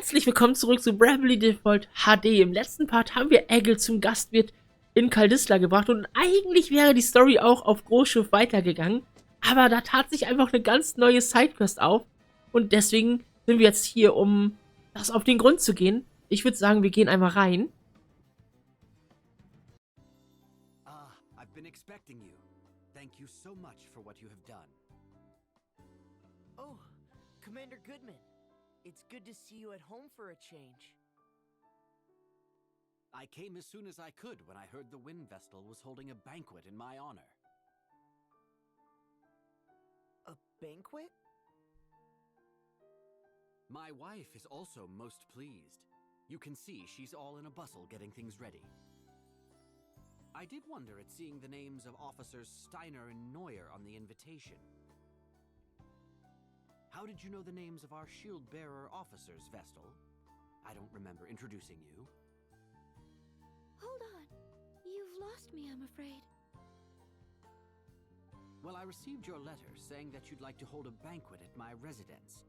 Herzlich willkommen zurück zu Bravely Default HD. Im letzten Part haben wir Egil zum Gastwirt in Kaldisla gebracht und eigentlich wäre die Story auch auf Großschiff weitergegangen, aber da tat sich einfach eine ganz neue Sidequest auf und deswegen sind wir jetzt hier, um das auf den Grund zu gehen. Ich würde sagen, wir gehen einmal rein. I've been expecting you. Thank you so much for what you have done. Oh, Commander Goodman. It's good to see you at home for a change. I came as soon as I could when I heard the Wind Vestal was holding a banquet in my honor. A banquet? My wife is also most pleased. You can see she's all in a bustle getting things ready. I did wonder at seeing the names of Officers Steiner and Neuer on the invitation. How did you know the names of our shield-bearer officers, Vestal? I don't remember introducing you. Hold on. You've lost me, I'm afraid. Well, I received your letter saying that you'd like to hold a banquet at my residence.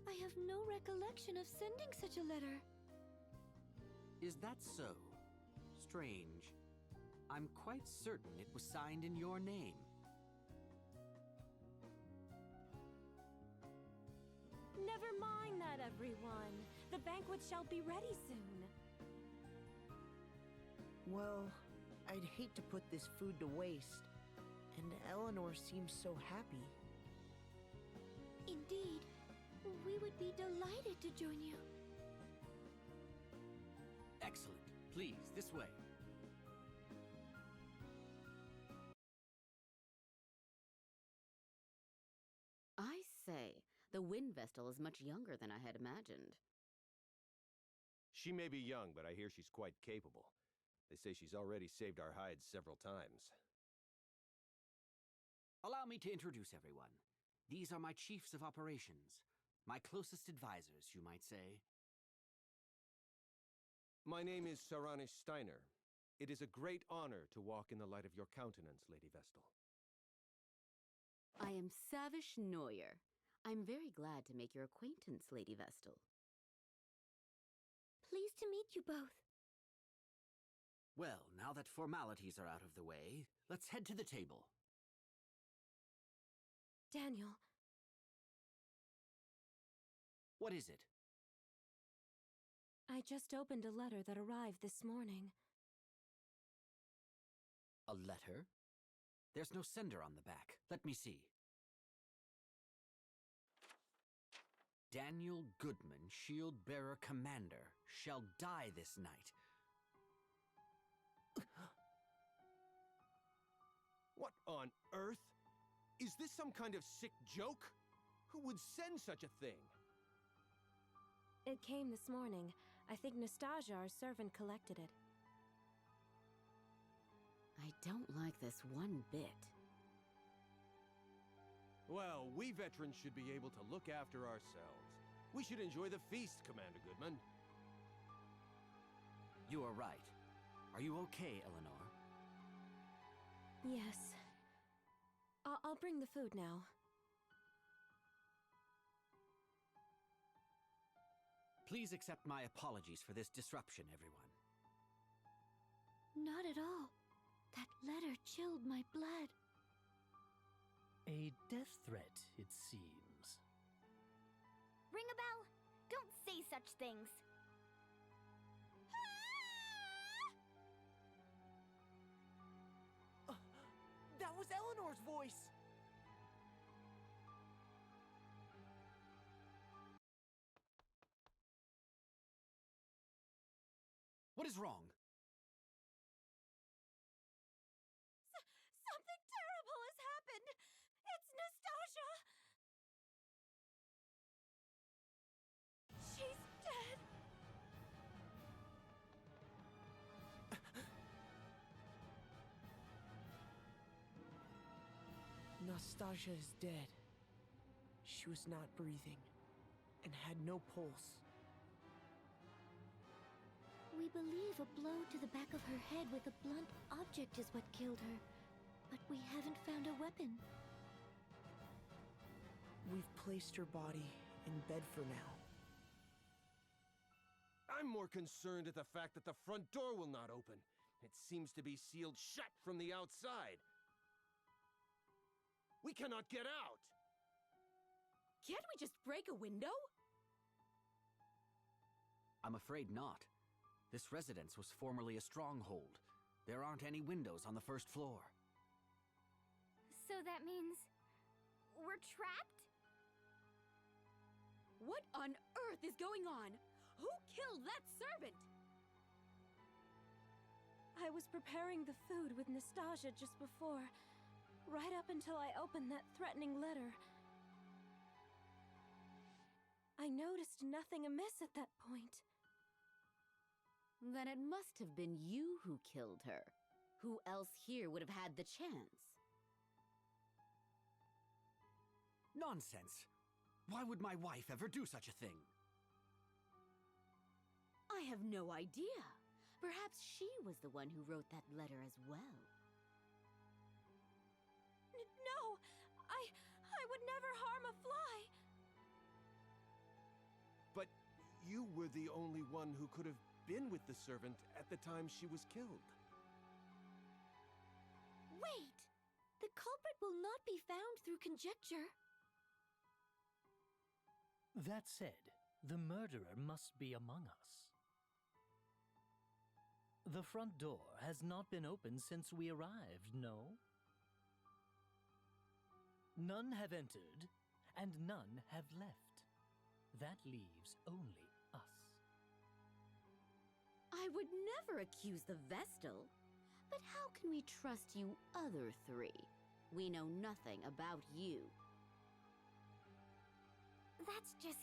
I have no recollection of sending such a letter. Is that so? Strange. I'm quite certain it was signed in your name. Never mind that, everyone. The banquet shall be ready soon. Well, I'd hate to put this food to waste. And Eleanor seems so happy. Indeed. We would be delighted to join you. Excellent. Please, this way. I say, the Wind Vestal is much younger than I had imagined. She may be young, but I hear she's quite capable. They say she's already saved our hides several times. Allow me to introduce everyone. These are my chiefs of operations. My closest advisors, you might say. My name is Saranish Steiner. It is a great honor to walk in the light of your countenance, Lady Vestal. I am Savish Neuer. I'm very glad to make your acquaintance, Lady Vestal. Pleased to meet you both. Well, now that formalities are out of the way, let's head to the table. Daniel, What is it? I just opened a letter that arrived this morning. A letter? There's no sender on the back. Let me see. Daniel Goodman, Shield-Bearer Commander, shall die this night. What on earth? Is this some kind of sick joke? Who would send such a thing? It came this morning. I think Nastasia, our servant, collected it. I don't like this one bit. Well, we veterans should be able to look after ourselves. We should enjoy the feast, Commander Goodman. You are right. Are you okay, Eleanor? Yes. I'll bring the food now. Please accept my apologies for this disruption, everyone. Not at all. That letter chilled my blood. A death threat, it seems. Ring a bell? Don't say such things. That was Eleanor's voice! What is wrong? Something terrible has happened! It's Nastasia! She's dead! Nastasia is dead. She was not breathing and had no pulse. We believe a blow to the back of her head with a blunt object is what killed her, but we haven't found a weapon. We've placed her body in bed for now. I'm more concerned at the fact that the front door will not open. It seems to be sealed shut from the outside. We cannot get out! Can't we just break a window? I'm afraid not. This residence was formerly a stronghold. There aren't any windows on the first floor. So that means we're trapped? What on earth is going on? Who killed that servant? I was preparing the food with Nastasia just before, right up until I opened that threatening letter. I noticed nothing amiss at that point. Then it must have been you who killed her. Who else here would have had the chance? Nonsense! Why would my wife ever do such a thing? I have no idea. Perhaps she was the one who wrote that letter as well. No! I would never harm a fly! But you were the only one who could have been with the servant at the time she was killed. Wait! The culprit will not be found through conjecture. That said, the murderer must be among us. The front door has not been opened since we arrived, no? None have entered, and none have left. That leaves only us. I would never accuse the Vestal. But how can we trust you other three? We know nothing about you. That's just...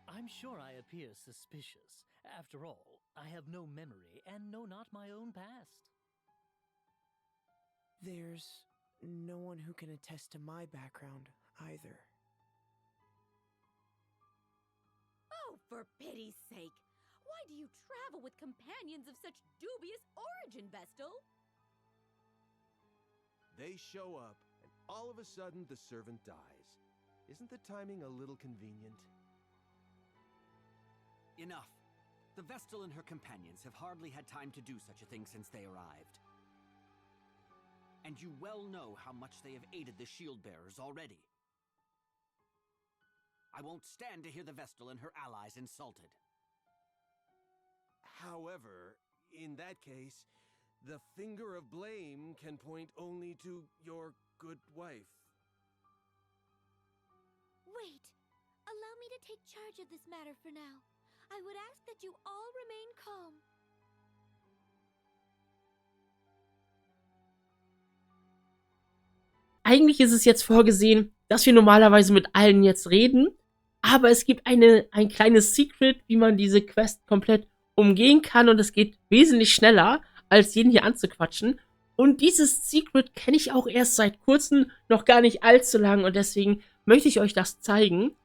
I'm sure I appear suspicious. After all, I have no memory and know not my own past. There's no one who can attest to my background either. Oh, for pity's sake! Why do you travel with companions of such dubious origin, Vestal? They show up, and all of a sudden the servant dies. Isn't the timing a little convenient? Enough. The Vestal and her companions have hardly had time to do such a thing since they arrived. And you well know how much they have aided the shield bearers already. I won't stand to hear the Vestal and her allies insulted. However, in that case, the finger of blame can point only to your good wife. Wait! Allow me to take charge of this matter for now. I would ask that you all remain calm. Eigentlich ist es jetzt vorgesehen, dass wir normalerweise mit allen jetzt reden, aber es gibt ein kleines Secret, wie man diese Quest komplett umgehen kann und es geht wesentlich schneller, als jeden hier anzuquatschen. Und dieses Secret kenne ich auch erst seit kurzem, noch gar nicht allzu lang und deswegen möchte ich euch das zeigen.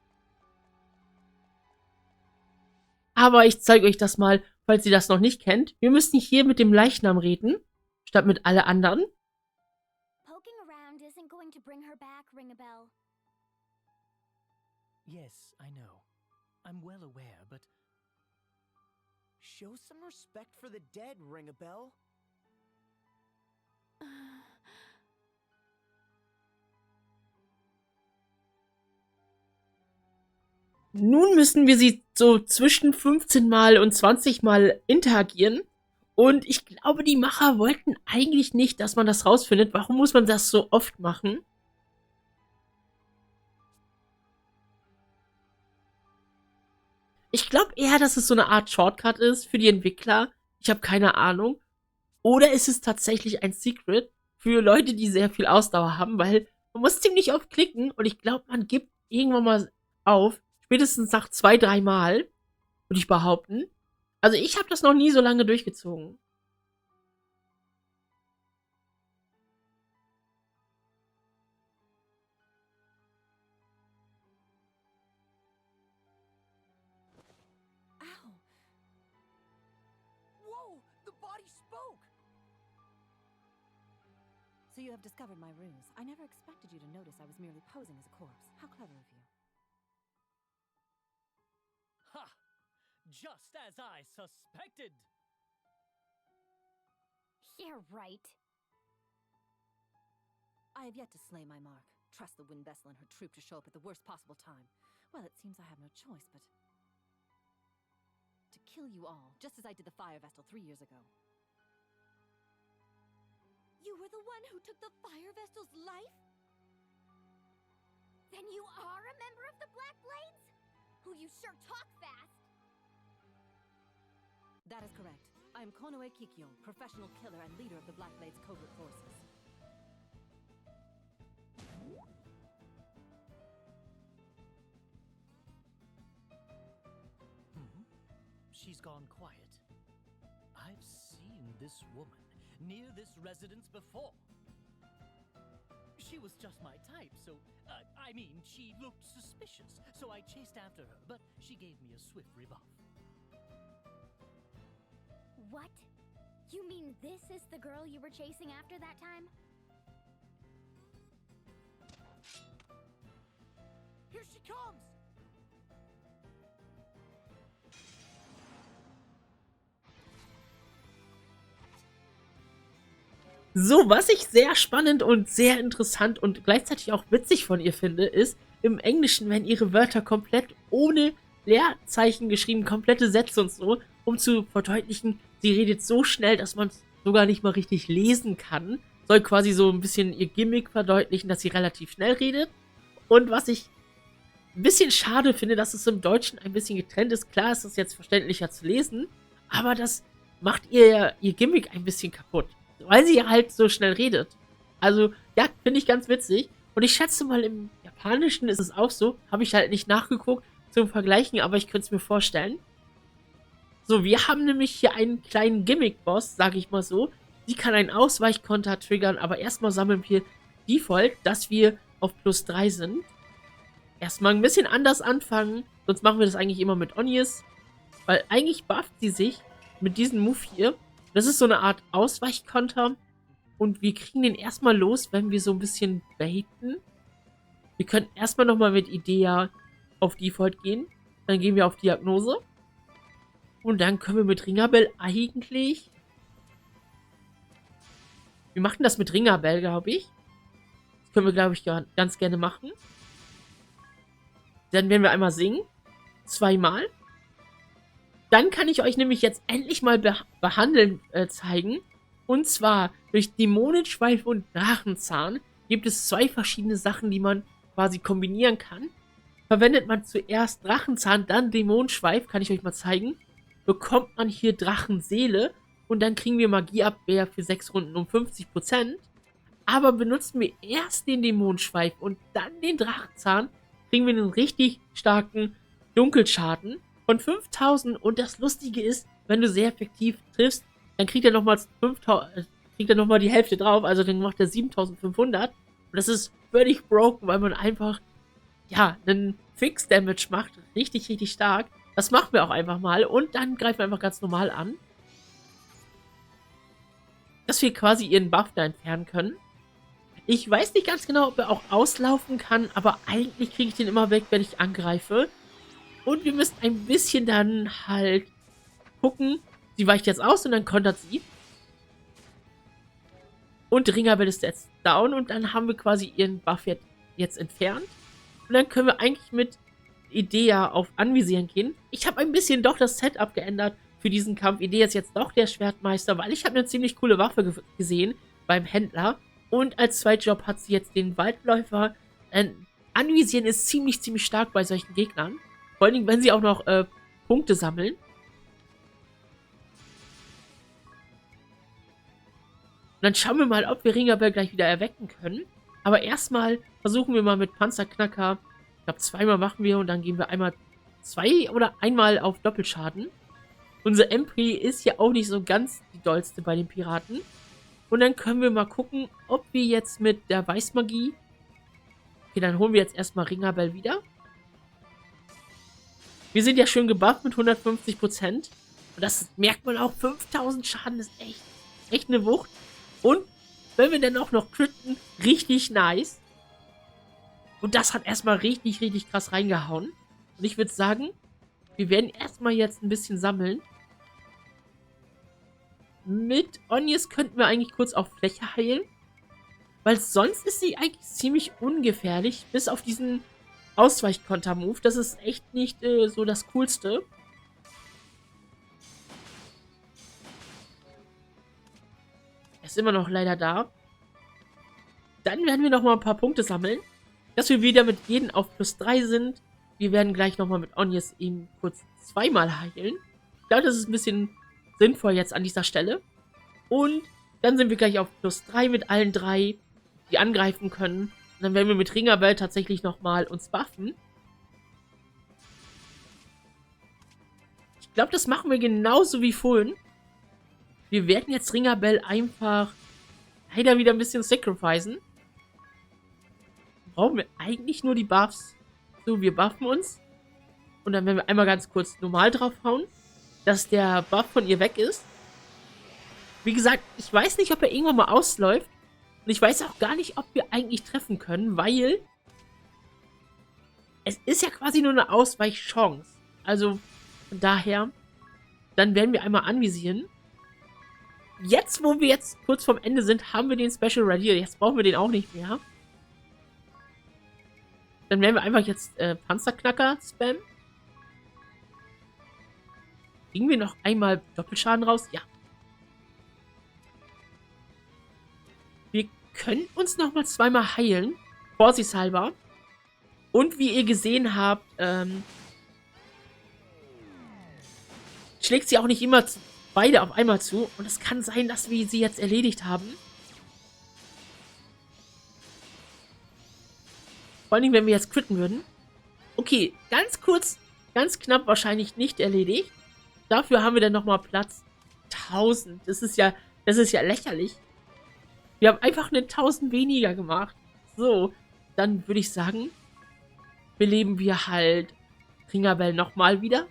Aber ich zeige euch das mal, falls ihr das noch nicht kennt. Wir müssen hier mit dem Leichnam reden, statt mit alle anderen. Poking around isn't going to bring her back, Ring-a-Bell. Yes, I know. I'm well aware, but Show some respect for the dead, Ring-a-Bell. Nun müssen wir sie so zwischen 15 Mal und 20 Mal interagieren. Und ich glaube, die Macher wollten eigentlich nicht, dass man das rausfindet. Warum muss man das so oft machen? Ich glaube eher, dass es so eine Art Shortcut ist für die Entwickler. Ich habe keine Ahnung. Oder ist es tatsächlich ein Secret für Leute, die sehr viel Ausdauer haben, weil man muss ziemlich oft klicken und ich glaube, man gibt irgendwann mal auf. Spätestens nach 2, 3 Mal, würde ich behaupten. Also ich habe das noch nie so lange durchgezogen. Ow! Whoa! The body spoke! So you have discovered my ruse. I never expected you to notice I was merely posing as a corpse. How clever of you. Ha! Just as I suspected! You're right. I have yet to slay my mark. Trust the wind vessel and her troop to show up at the worst possible time. Well, it seems I have no choice but to kill you all, just as I did the fire vessel 3 years ago. You were the one who took the fire vessel's life? Then you are a member of the Black Blades? Who you sure talk fast. That is correct. I am Konoe Kikyo, professional killer and leader of the Black Blades covert forces. She's gone quiet. I've seen this woman near this residence before. She was just my type, so, I mean, she looked suspicious, so I chased after her, but she gave me a swift rebuff. What? You mean this is the girl you were chasing after that time? Here she comes! So, was ich sehr spannend und sehr interessant und gleichzeitig auch witzig von ihr finde, ist, im Englischen werden ihre Wörter komplett ohne Leerzeichen geschrieben, komplette Sätze und so, um zu verdeutlichen, sie redet so schnell, dass man es sogar nicht mal richtig lesen kann. Soll quasi so ein bisschen ihr Gimmick verdeutlichen, dass sie relativ schnell redet. Und was ich ein bisschen schade finde, dass es im Deutschen ein bisschen getrennt ist. Klar ist es jetzt verständlicher zu lesen, aber das macht ihr Gimmick ein bisschen kaputt. Weil sie halt so schnell redet. Also, ja, finde ich ganz witzig. Und ich schätze mal, im Japanischen ist es auch so. Habe ich halt nicht nachgeguckt zum Vergleichen, aber ich könnte es mir vorstellen. So, wir haben nämlich hier einen kleinen Gimmick-Boss, sage ich mal so. Sie kann einen Ausweichkonter triggern, aber erstmal sammeln wir Default, dass wir auf +3 sind. Erstmal ein bisschen anders anfangen. Sonst machen wir das eigentlich immer mit Onies. Weil eigentlich bufft sie sich mit diesem Move hier. Das ist so eine Art Ausweichkonter. Und wir kriegen den erstmal los, wenn wir so ein bisschen baiten. Wir können erstmal nochmal mit Idea auf Default gehen. Dann gehen wir auf Diagnose. Und dann können wir mit Ringabel eigentlich... Wir machen das mit Ringabel, glaube ich. Das können wir, glaube ich, ganz gerne machen. Dann werden wir einmal singen. 2-mal. Dann kann ich euch nämlich jetzt endlich mal behandeln zeigen. Und zwar durch Dämonenschweif und Drachenzahn gibt es 2 verschiedene Sachen, die man quasi kombinieren kann. Verwendet man zuerst Drachenzahn, dann Dämonenschweif, kann ich euch mal zeigen, bekommt man hier Drachenseele und dann kriegen wir Magieabwehr für 6 Runden um 50%. Aber benutzen wir erst den Dämonenschweif und dann den Drachenzahn, kriegen wir einen richtig starken Dunkelschaden von 5000. Und das Lustige ist, wenn du sehr effektiv triffst, dann kriegt er nochmal die Hälfte drauf, also dann macht er 7500. Und das ist völlig broken, weil man einfach, ja, einen Fix-Damage macht, richtig, richtig stark. Das machen wir auch einfach mal und dann greifen wir einfach ganz normal an. Dass wir quasi ihren Buff da entfernen können. Ich weiß nicht ganz genau, ob er auch auslaufen kann, aber eigentlich kriege ich den immer weg, wenn ich angreife. Und wir müssen ein bisschen dann halt gucken. Sie weicht jetzt aus und dann kontert sie. Und Ringabel ist jetzt down und dann haben wir quasi ihren Buff jetzt entfernt. Und dann können wir eigentlich mit Idea auf Anvisieren gehen. Ich habe ein bisschen doch das Setup geändert für diesen Kampf. Idea ist jetzt doch der Schwertmeister, weil ich habe eine ziemlich coole Waffe gesehen beim Händler. Und als Zweitjob hat sie jetzt den Waldläufer. Anvisieren ist ziemlich, ziemlich stark bei solchen Gegnern. Vor allen Dingen, wenn sie auch noch Punkte sammeln. Und dann schauen wir mal, ob wir Ringabel gleich wieder erwecken können. Aber erstmal versuchen wir mal mit Panzerknacker. Ich glaube, 2-mal machen wir und dann gehen wir einmal 2 oder einmal auf Doppelschaden. Unser MP ist ja auch nicht so ganz die dollste bei den Piraten. Und dann können wir mal gucken, ob wir jetzt mit der Weißmagie... Okay, dann holen wir jetzt erstmal Ringabel wieder. Wir sind ja schön gebufft mit 150%. Und das merkt man auch, 5000 Schaden ist echt eine Wucht. Und Wenn wir dann auch noch critten, richtig nice. Und das hat erstmal richtig, richtig krass reingehauen. Und ich würde sagen, wir werden erstmal jetzt ein bisschen sammeln. Mit Onies könnten wir eigentlich kurz auf Fläche heilen. Weil sonst ist sie eigentlich ziemlich ungefährlich. Bis auf diesen Ausweichkonter-Move. Das ist echt nicht so das Coolste. Er ist immer noch leider da. Dann werden wir nochmal ein paar Punkte sammeln. Dass wir wieder mit jedem auf +3 sind. Wir werden gleich nochmal mit Onies eben kurz zweimal heilen. Ich glaube, das ist ein bisschen sinnvoll jetzt an dieser Stelle. Und dann sind wir gleich auf +3 mit allen drei, die angreifen können. Und dann werden wir mit Ringerbell tatsächlich nochmal uns buffen. Ich glaube, das machen wir genauso wie vorhin. Wir werden jetzt Ringerbell einfach leider wieder ein bisschen sacrificen. Brauchen wir eigentlich nur die Buffs. So, wir buffen uns. Und dann werden wir einmal ganz kurz normal draufhauen, dass der Buff von ihr weg ist. Wie gesagt, ich weiß nicht, ob er irgendwann mal ausläuft. Und ich weiß auch gar nicht, ob wir eigentlich treffen können, weil es ist ja quasi nur eine Ausweichchance. Also, von daher, dann werden wir einmal anvisieren. Jetzt, wo wir jetzt kurz vorm Ende sind, haben wir den Special ready. Jetzt brauchen wir den auch nicht mehr. Dann werden wir einfach jetzt Panzerknacker spammen. Kriegen wir noch einmal Doppelschaden raus? Ja. Wir können uns noch mal zweimal heilen. Vorsichtshalber. Und wie ihr gesehen habt, schlägt sie auch nicht immer beide auf einmal zu. Und es kann sein, dass wir sie jetzt erledigt haben. Vor allem, wenn wir jetzt critten würden. Okay, ganz kurz, ganz knapp wahrscheinlich nicht erledigt. Dafür haben wir dann nochmal Platz 1000. Das ist ja lächerlich. Wir haben einfach eine 1000 weniger gemacht. So, dann würde ich sagen, beleben wir halt Ringerbell nochmal wieder.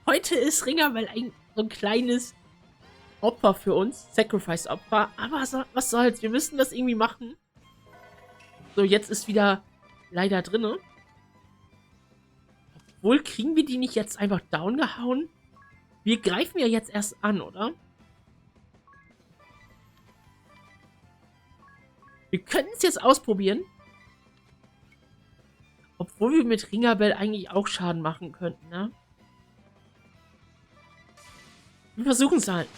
Heute ist Ringerbell so ein kleines Opfer für uns. Sacrifice-Opfer. Aber was soll's, wir müssen das irgendwie machen. So, jetzt ist wieder leider drinne. Obwohl, kriegen wir die nicht jetzt einfach down gehauen? Wir greifen ja jetzt erst an, oder? Wir können es jetzt ausprobieren. Obwohl wir mit Ringerbell eigentlich auch Schaden machen könnten, ne? Wir versuchen es halt.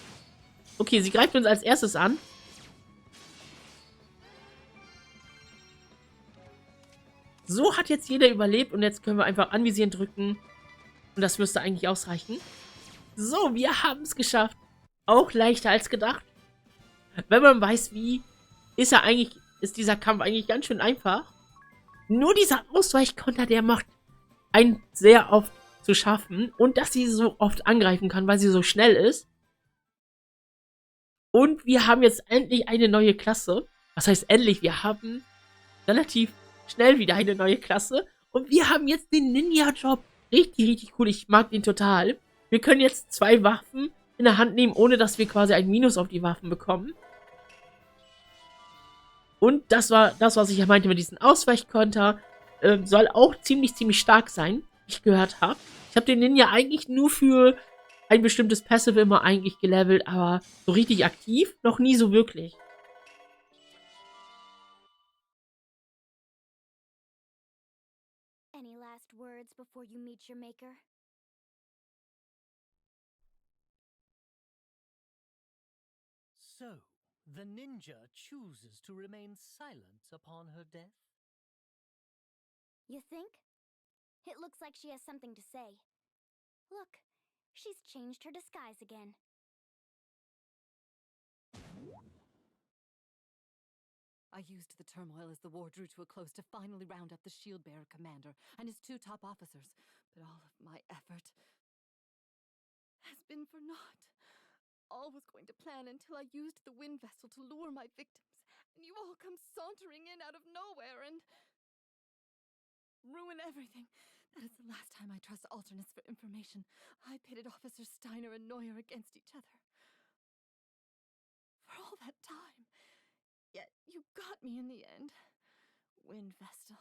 Okay, sie greift uns als erstes an. So hat jetzt jeder überlebt und jetzt können wir einfach anvisieren drücken. Und das müsste eigentlich ausreichen. So, wir haben es geschafft. Auch leichter als gedacht. Wenn man weiß, wie, ist dieser Kampf eigentlich ganz schön einfach. Nur dieser Ausweichkonter, der macht einen sehr oft zu schaffen. Und dass sie so oft angreifen kann, weil sie so schnell ist. Und wir haben jetzt endlich eine neue Klasse. Was heißt endlich? Wir haben relativ schnell wieder eine neue Klasse. Und wir haben jetzt den Ninja-Job. Richtig, richtig cool. Ich mag den total. Wir können jetzt 2 Waffen in der Hand nehmen, ohne dass wir quasi ein Minus auf die Waffen bekommen. Und das war das, was ich ja meinte mit diesem Ausweichkonter. Soll auch ziemlich, ziemlich stark sein, wie ich gehört habe. Ich habe den Ninja eigentlich nur für ein bestimmtes Passive immer eigentlich gelevelt, aber so richtig aktiv noch nie so wirklich. Any last words before you meet your maker? So, the ninja chooses to remain silent upon her death? You think? It looks like she has something to say. Look, she's changed her disguise again. I used the turmoil as the war drew to a close to finally round up the shield-bearer commander and his 2 top officers, but all of my effort has been for naught. All was going to plan until I used the wind vessel to lure my victims, and you all come sauntering in out of nowhere and ruin everything. That is the last time I trust alternates for information. I pitted Officers Steiner and Neuer against each other. For all that time, You got me in the end, Wind Vestal.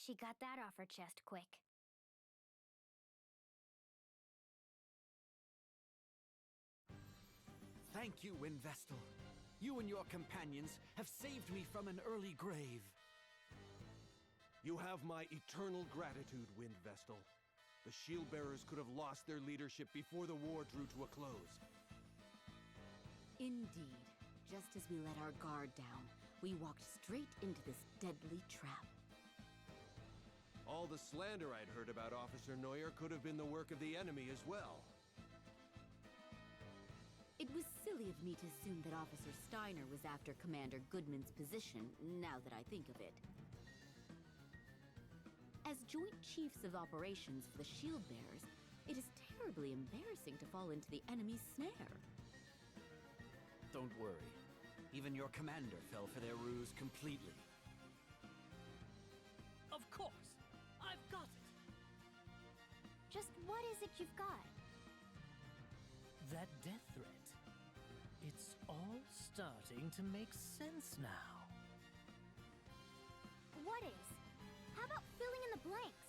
She got that off her chest quick. Thank you, Windvestal. You and your companions have saved me from an early grave. You have my eternal gratitude, Windvestal. The shield bearers could have lost their leadership before the war drew to a close. Indeed. Just as we let our guard down, we walked straight into this deadly trap. All the slander I'd heard about Officer Neuer could have been the work of the enemy as well. It was silly of me to assume that Officer Steiner was after Commander Goodman's position, now that I think of it. As Joint Chiefs of Operations for the Shield Bearers, it is terribly embarrassing to fall into the enemy's snare. Don't worry. Even your commander fell for their ruse completely. Of course! I've got it! Just what is it you've got? That death threat. It's all starting to make sense now. What is? How about filling in the blanks?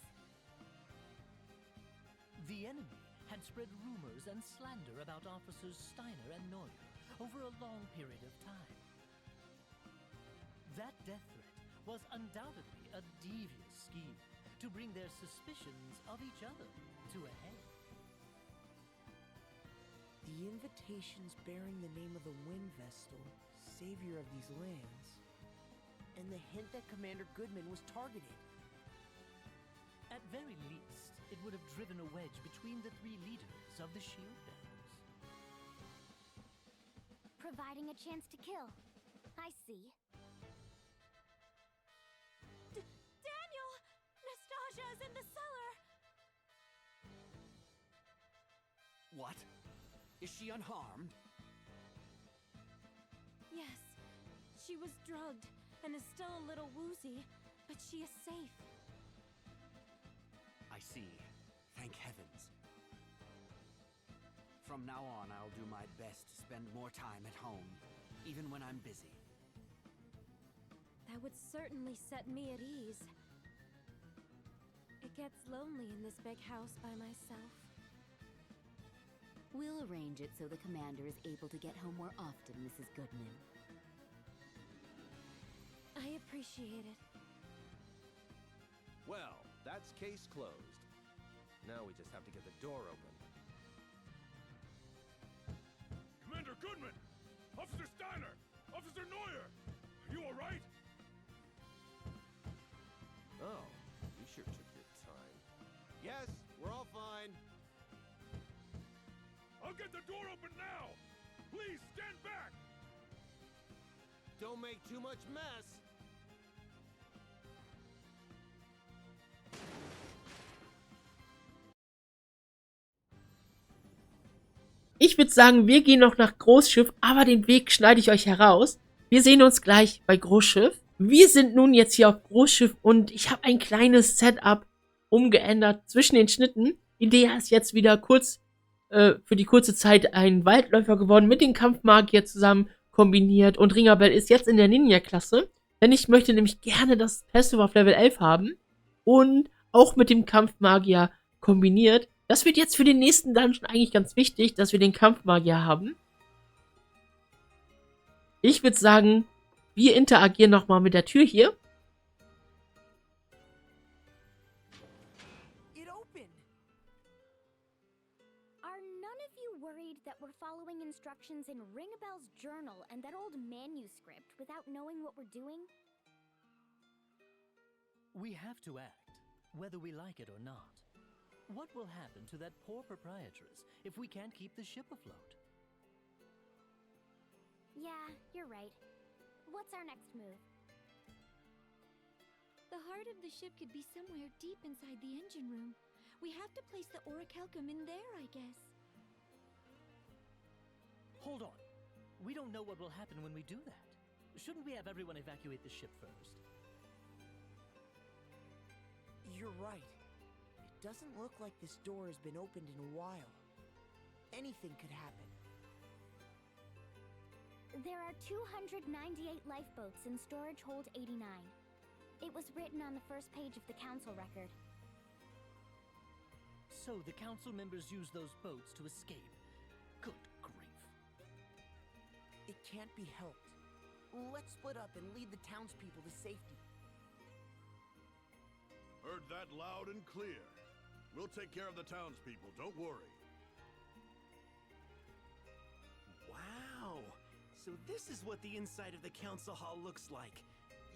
The enemy had spread rumors and slander about Officers Steiner and Neuer over a long period of time. That death threat was undoubtedly a devious scheme to bring their suspicions of each other to a head. The invitations bearing the name of the Wind Vestal, savior of these lands, and the hint that Commander Goodman was targeted. At very least, it would have driven a wedge between the three leaders of the Shield Bearers. Providing a chance to kill. I see. Daniel! Nastasia's in the cellar! What? Is she unharmed? Yes. She was drugged and is still a little woozy, but she is safe. I see. Thank heavens. From now on, I'll do my best to spend more time at home, even when I'm busy. That would certainly set me at ease. It gets lonely in this big house by myself. We'll arrange it so the commander is able to get home more often, Mrs. Goodman. I appreciate it. Well, that's case closed. Now we just have to get the door open. Commander Goodman! Officer Steiner! Officer Neuer! Are you alright? Oh, you sure took your time. Yes, we're all fine. I'll get the door open now! Please stand back! Don't make too much mess. Ich würde sagen, wir gehen noch nach Großschiff, aber den Weg schneide ich euch heraus. Wir sehen uns gleich bei Großschiff. Wir sind nun jetzt hier auf Großschiff und ich habe ein kleines Setup umgeändert zwischen den Schnitten. Idea ist jetzt wieder kurz für die kurze Zeit ein Waldläufer geworden, mit dem Kampfmagier zusammen kombiniert. Und Ringabel ist jetzt in der Ninja-Klasse, denn ich möchte nämlich gerne das Passive auf Level 11 haben und auch mit dem Kampfmagier kombiniert. Das wird jetzt für den nächsten Dungeon eigentlich ganz wichtig, dass wir den Kampfmagier haben. Ich würde sagen, wir interagieren nochmal mit der Tür hier. It opened! Are none of you worried that we're following instructions in Ringabel's journal and that old manuscript without knowing what we're doing? We have to act, whether we like it or not. What will happen to that poor proprietress if we can't keep the ship afloat? Yeah, you're right. What's our next move? The heart of the ship could be somewhere deep inside the engine room. We have to place the orichalcum in there, I guess. Hold on. We don't know what will happen when we do that. Shouldn't we have everyone evacuate the ship first? You're right. Doesn't look like this door has been opened in a while. Anything could happen. There are 298 lifeboats in storage hold 89. It was written on the first page of the council record. So the council members use those boats to escape. Good grief. It can't be helped. Let's split up and lead the townspeople to safety. Heard that loud and clear. We'll take care of the townspeople, don't worry. Wow! So this is what the inside of the council hall looks like.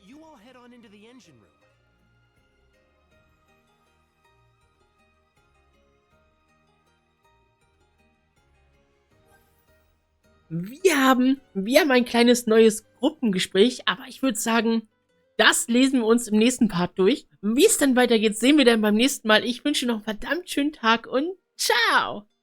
You all head on into the engine room. Wir haben ein kleines neues Gruppengespräch, aber ich würde sagen, das lesen wir uns im nächsten Part durch. Wie es dann weitergeht, sehen wir dann beim nächsten Mal. Ich wünsche noch einen verdammt schönen Tag und ciao!